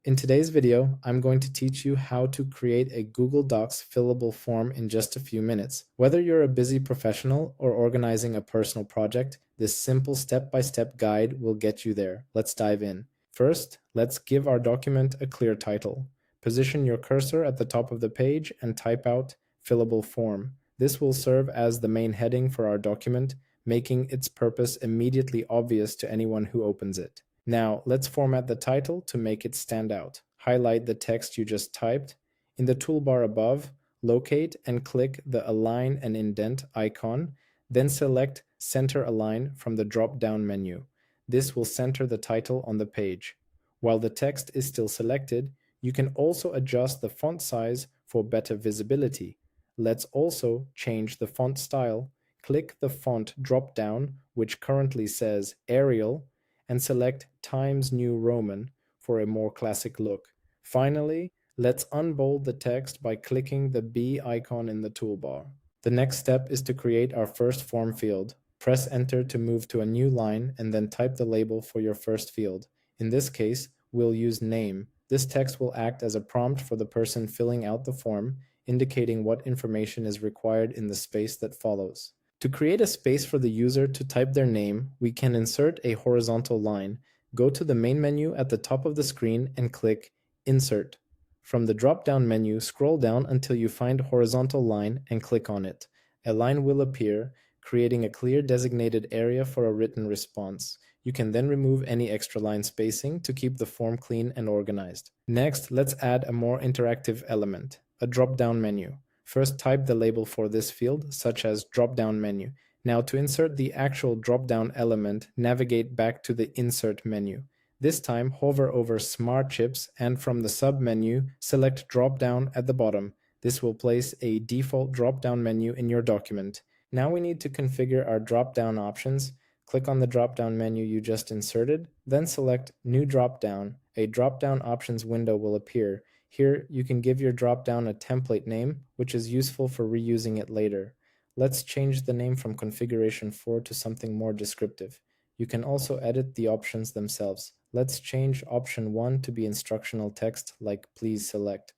In today's video, I'm going to teach you how to create a Google Docs fillable form in just a few minutes. Whether you're a busy professional or organizing a personal project, this simple step-by-step guide will get you there. Let's dive in. First, let's give our document a clear title. Position your cursor at the top of the page and type out fillable form. This will serve as the main heading for our document, making its purpose immediately obvious to anyone who opens it. Now, let's format the title to make it stand out. Highlight the text you just typed. In the toolbar above, locate and click the Align and Indent icon, then select Center Align from the drop-down menu. This will center the title on the page. While the text is still selected, you can also adjust the font size for better visibility. Let's also change the font style. Click the font drop-down, which currently says Arial, and select Times New Roman for a more classic look. Finally, let's unbold the text by clicking the B icon in the toolbar. The next step is to create our first form field. Press Enter to move to a new line and then type the label for your first field. In this case, we'll use name. This text will act as a prompt for the person filling out the form, indicating what information is required in the space that follows. To create a space for the user to type their name, we can insert a horizontal line. Go to the main menu at the top of the screen and click Insert. From the drop-down menu, scroll down until you find horizontal line and click on it. A line will appear, creating a clear designated area for a written response. You can then remove any extra line spacing to keep the form clean and organized. Next, let's add a more interactive element, a drop-down menu. First, type the label for this field, such as drop-down menu. Now, to insert the actual drop-down element, navigate back to the Insert menu. This time, hover over Smart Chips and from the sub-menu, select Drop-down at the bottom. This will place a default drop-down menu in your document. Now we need to configure our drop-down options. Click on the drop-down menu you just inserted, then select New Drop-down. A drop-down options window will appear. Here, you can give your drop-down a template name, which is useful for reusing it later. Let's change the name from Configuration 4 to something more descriptive. You can also edit the options themselves. Let's change Option 1 to be instructional text like Please Select.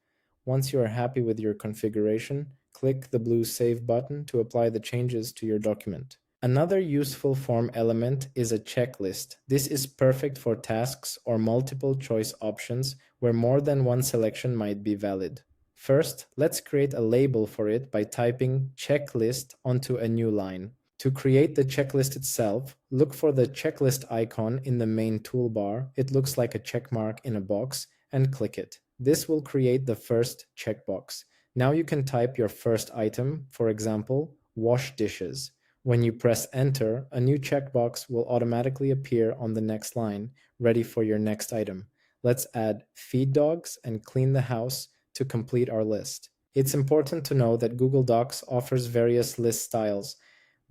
Once you are happy with your configuration, click the blue Save button to apply the changes to your document. Another useful form element is a checklist. This is perfect for tasks or multiple choice options where more than one selection might be valid. First, let's create a label for it by typing checklist onto a new line. To create the checklist itself, look for the checklist icon in the main toolbar. It looks like a check mark in a box, and click it. This will create the first checkbox. Now you can type your first item, for example, wash dishes. When you press Enter, a new checkbox will automatically appear on the next line, ready for your next item. Let's add feed dogs and clean the house to complete our list. It's important to know that Google Docs offers various list styles.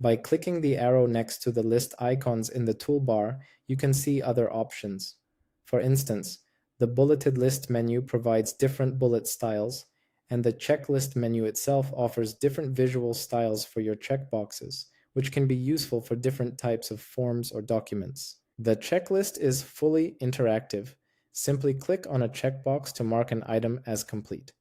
By clicking the arrow next to the list icons in the toolbar, you can see other options. For instance, the bulleted list menu provides different bullet styles, and the checklist menu itself offers different visual styles for your checkboxes, which can be useful for different types of forms or documents. The checklist is fully interactive. Simply click on a checkbox to mark an item as complete.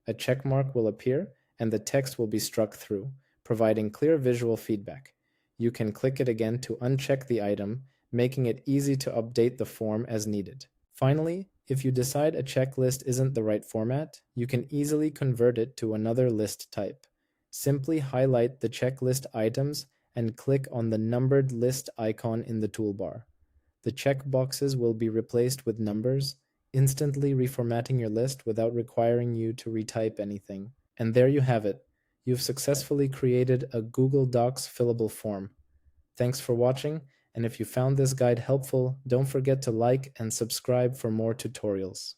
A check mark will appear and the text will be struck through, providing clear visual feedback. You can click it again to uncheck the item, making it easy to update the form as needed. Finally, if you decide a checklist isn't the right format, you can easily convert it to another list type. Simply highlight the checklist items and click on the numbered list icon in the toolbar. The checkboxes will be replaced with numbers, instantly reformatting your list without requiring you to retype anything. And there you have it. You've successfully created a Google Docs fillable form. Thanks for watching, and if you found this guide helpful, don't forget to like and subscribe for more tutorials.